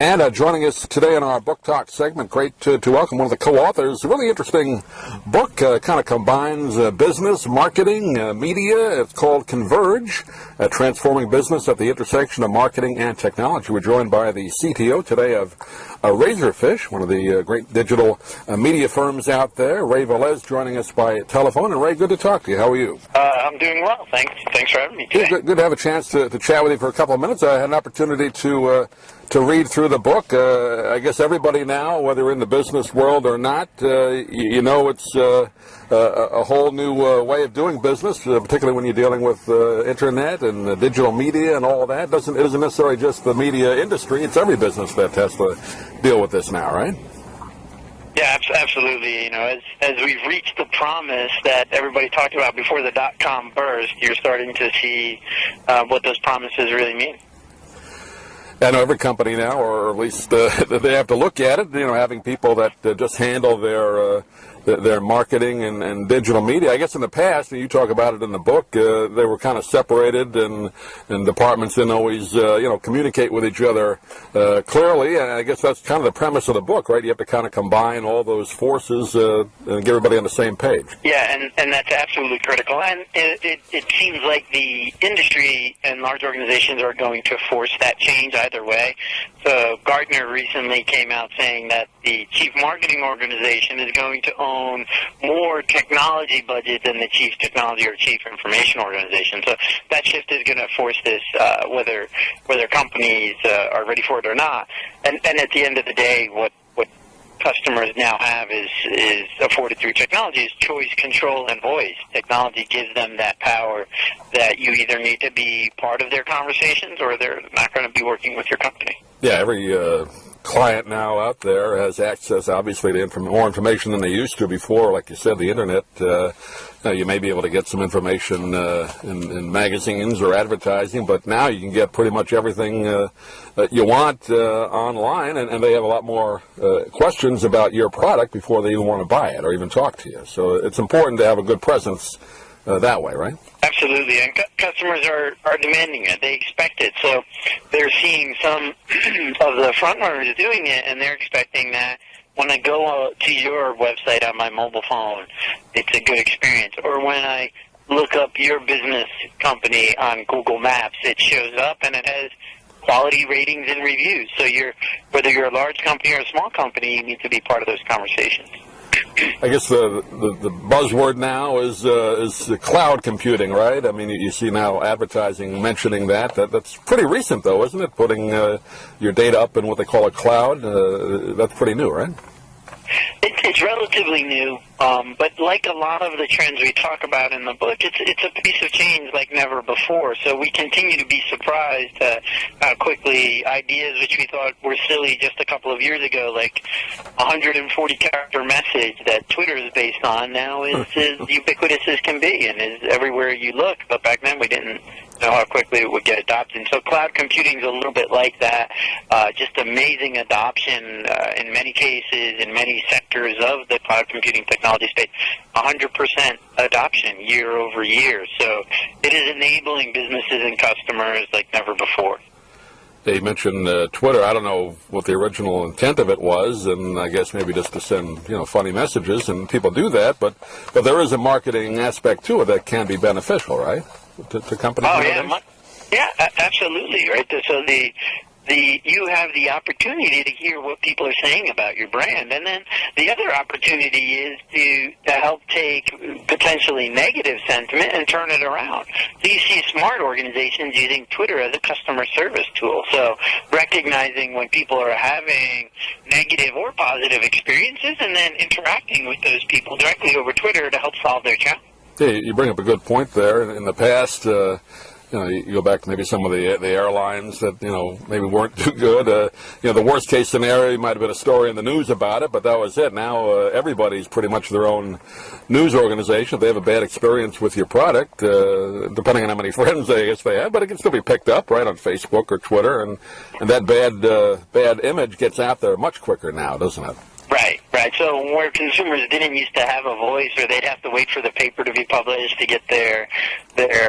And joining us today in our Book Talk segment, great to welcome one of the co-authors. A really interesting book, kind of combines business, marketing, media. It's called Converge, Transforming Business at the Intersection of Marketing and Technology. We're joined by the CTO today of Razorfish, one of the great digital media firms out there. Ray Velez joining us by telephone. And Ray, good to talk to you. How are you? I'm doing well. Thanks for having me today. Good to have a chance to chat with you for a couple of minutes. I had an opportunity to read through the book. I guess everybody now, whether in the business world or not, you know it's a whole new way of doing business, particularly when you're dealing with internet and digital media and all that. It isn't necessarily just the media industry. It's every business that has to deal with this now, right? Yeah, absolutely. You know, as we've reached the promise that everybody talked about before the dot-com burst, you're starting to see what those promises really mean. I know every company now, or at least they have to look at it, you know, having people that just handle their marketing and digital media. I guess in the past, and you talk about it in the book, they were kind of separated, and departments didn't always, communicate with each other clearly. And I guess that's kind of the premise of the book, right? You have to kind of combine all those forces and get everybody on the same page. Yeah, and that's absolutely critical. And it seems like the industry and large organizations are going to force that change either way. So Gartner recently came out saying that the chief marketing organization is going to own more technology budget than the chief technology or chief information organization. So that shift is going to force this, whether companies are ready for it or not. And at the end of the day, what customers now have is afforded through technology is choice, control, and voice. Technology gives them that power that you either need to be part of their conversations or they're not going to be working with your company. Yeah, every client now out there has access, obviously, to more information than they used to before. Like you said, the Internet, you may be able to get some information in magazines or advertising, but now you can get pretty much everything that you want online, and they have a lot more questions about your product before they even want to buy it or even talk to you. So it's important to have a good presence that way, right? Absolutely, and customers are demanding it. They expect it, so they're seeing some of the front runners doing it, and they're expecting that when I go to your website on my mobile phone, it's a good experience. Or when I look up your business company on Google Maps, it shows up and it has quality ratings and reviews. So whether you're a large company or a small company, you need to be part of those conversations. I guess the buzzword now is cloud computing, right? I mean, you see now advertising mentioning that. That's pretty recent, though, isn't it? Putting your data up in what they call a cloud. That's pretty new, right? It's relatively new, but like a lot of the trends we talk about in the book, it's a piece of change like never before. So we continue to be surprised at how quickly ideas which we thought were silly just a couple of years ago, like 140-character message that Twitter is based on, now is as ubiquitous as can be and is everywhere you look. But back then we didn't know how quickly it would get adopted. And so cloud computing is a little bit like that, just amazing adoption in many cases, in many sectors of the cloud computing technology space, 100% adoption year over year. So it is enabling businesses and customers like never before. They mentioned Twitter. I don't know what the original intent of it was, and I guess maybe just to send funny messages, and people do that. But there is a marketing aspect to it that can be beneficial, right, to companies? Oh yeah, absolutely, right. So you have the opportunity to hear what people are saying about your brand, and then the other opportunity is to help take potentially negative sentiment and turn it around. So you see smart organizations using Twitter as a customer service tool, so recognizing when people are having negative or positive experiences and then interacting with those people directly over Twitter to help solve their challenge. Yeah, you bring up a good point there. In the past, you go back to maybe some of the airlines that, maybe weren't too good. The worst case scenario might have been a story in the news about it, but that was it. Now everybody's pretty much their own news organization. If they have a bad experience with your product, depending on how many friends I guess they have, but it can still be picked up, right, on Facebook or Twitter, and that bad image gets out there much quicker now, doesn't it? Right. Right, so where consumers didn't used to have a voice, or they'd have to wait for the paper to be published to get their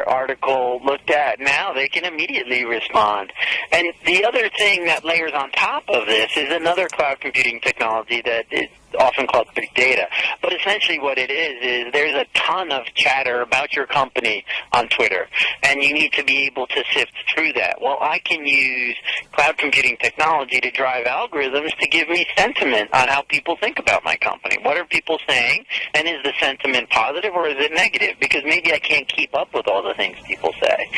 article looked at, now they can immediately respond. And the other thing that layers on top of this is another cloud computing technology that is often called big data. But essentially what it is there's a ton of chatter about your company on Twitter, and you need to be able to sift through that. Well, I can use cloud computing technology to drive algorithms to give me sentiment on how people think about my company. What are people saying, and is the sentiment positive or is it negative? Because maybe I can't keep up with all the things people say.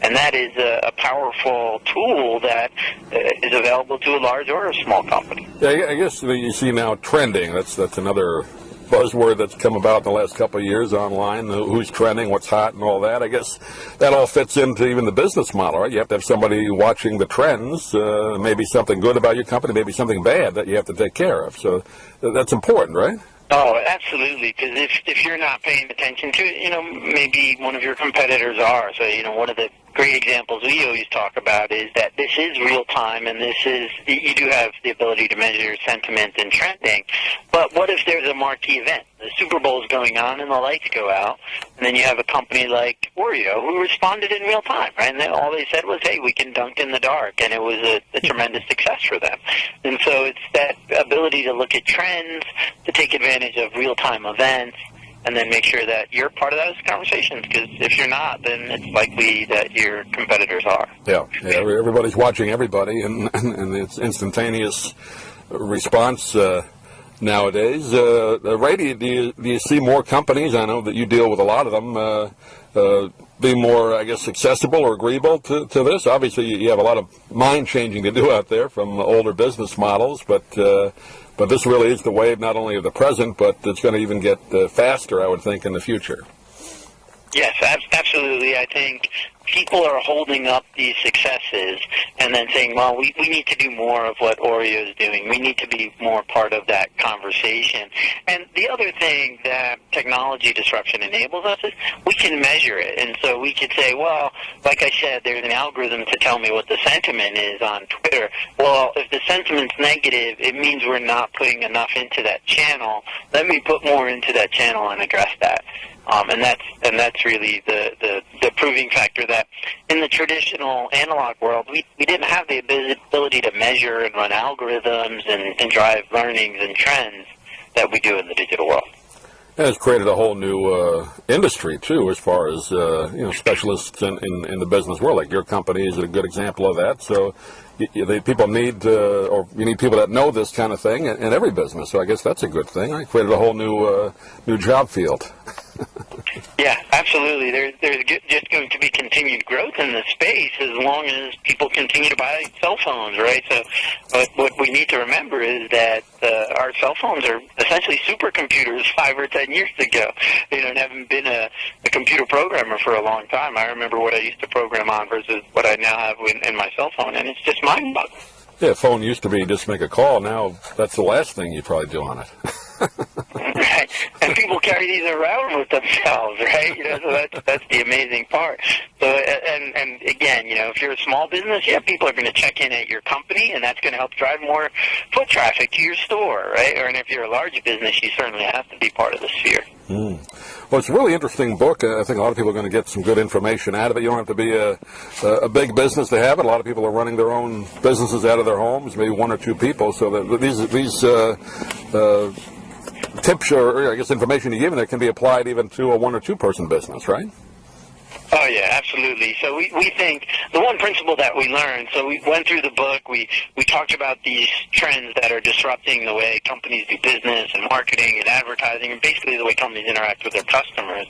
And that is a powerful tool that is available to a large or a small company. Yeah, I guess you see now trending. That's another buzzword that's come about in the last couple of years online. Who's trending, what's hot, and all that. I guess that all fits into even the business model, right? You have to have somebody watching the trends, maybe something good about your company, maybe something bad that you have to take care of. So that's important, right? Oh, absolutely, because if you're not paying attention to it, maybe one of your competitors are. So, one of the great examples we always talk about is that this is real time, and you do have the ability to measure sentiment and trending. But what if there's a marquee event? The Super Bowl is going on and the lights go out, and then you have a company like Oreo who responded in real time, right? And all they said was, hey, we can dunk in the dark, and it was a tremendous success for them. And so it's that ability to look at trends, to take advantage of real-time events, and then make sure that you're part of those conversations, because if you're not, then it's likely that your competitors are. Yeah, everybody's watching everybody, and it's instantaneous response nowadays. Ray, do you see more companies, I know that you deal with a lot of them, be more, I guess, accessible or agreeable to this? Obviously, you have a lot of mind-changing to do out there from older business models, but this really is the wave not only of the present, but it's going to even get faster, I would think, in the future. Yes, absolutely. I think people are holding up these successes and then saying, well, we need to do more of what Oreo is doing. We need to be more part of that conversation. And the other thing that technology disruption enables us is we can measure it. And so we could say, well, like I said, there's an algorithm to tell me what the sentiment is on Twitter. Well, if the sentiment's negative, it means we're not putting enough into that channel. Let me put more into that channel and address that. And that's really the proving factor that in the traditional analog world, we didn't have the ability to measure and run algorithms and drive learnings and trends that we do in the digital world. And it's created a whole new industry, too, as far as specialists in the business world. Like your company is a good example of that. So people need, or you need people that know this kind of thing in every business. So I guess that's a good thing. I created a whole new job field. Yeah, absolutely. There's just going to be continued growth in the space as long as people continue to buy cell phones, right? So what we need to remember is that our cell phones are essentially supercomputers 5 or 10 years ago. And having been a computer programmer for a long time, I remember what I used to program on versus what I now have in my cell phone, and it's just mind-boggling. Yeah, phone used to be just make a call. Now that's the last thing you probably do on it. Right. And people carry these around with themselves, right? So that's the amazing part. So, and again, if you're a small business, people are going to check in at your company, and that's going to help drive more foot traffic to your store, right? And if you're a large business, you certainly have to be part of the sphere. Well, it's a really interesting book. I think a lot of people are going to get some good information out of it. You don't have to be a big business to have it. A lot of people are running their own businesses out of their homes, maybe 1 or 2 people. So that these tips or I guess information you give them that can be applied even to a 1 or 2 person business, right? Oh, yeah, absolutely. So we think the one principle that we learned, so we went through the book, we talked about these trends that are disrupting the way companies do business and marketing and advertising and basically the way companies interact with their customers.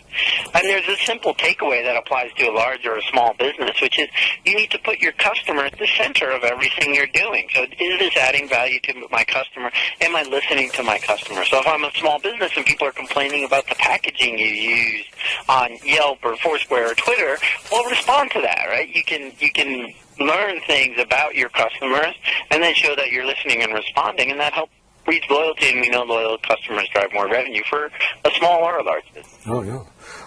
And there's a simple takeaway that applies to a large or a small business, which is you need to put your customer at the center of everything you're doing. So is this adding value to my customer? Am I listening to my customer? So if I'm a small business and people are complaining about the packaging you use on Yelp or Foursquare or Twitter, well, respond to that, right? You can learn things about your customers and then show that you're listening and responding, and that breeds loyalty, and we know loyal customers drive more revenue for a small or a large business. Oh, yeah.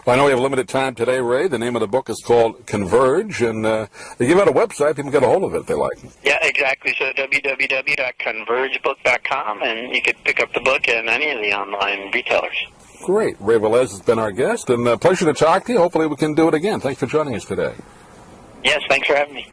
Well, I know we have limited time today, Ray. The name of the book is called Converge, and they give out a website. People get a hold of it if they like. Yeah, exactly. So www.convergebook.com, and you could pick up the book in any of the online retailers. Great. Ray Velez has been our guest, and a pleasure to talk to you. Hopefully we can do it again. Thanks for joining us today. Yes, thanks for having me.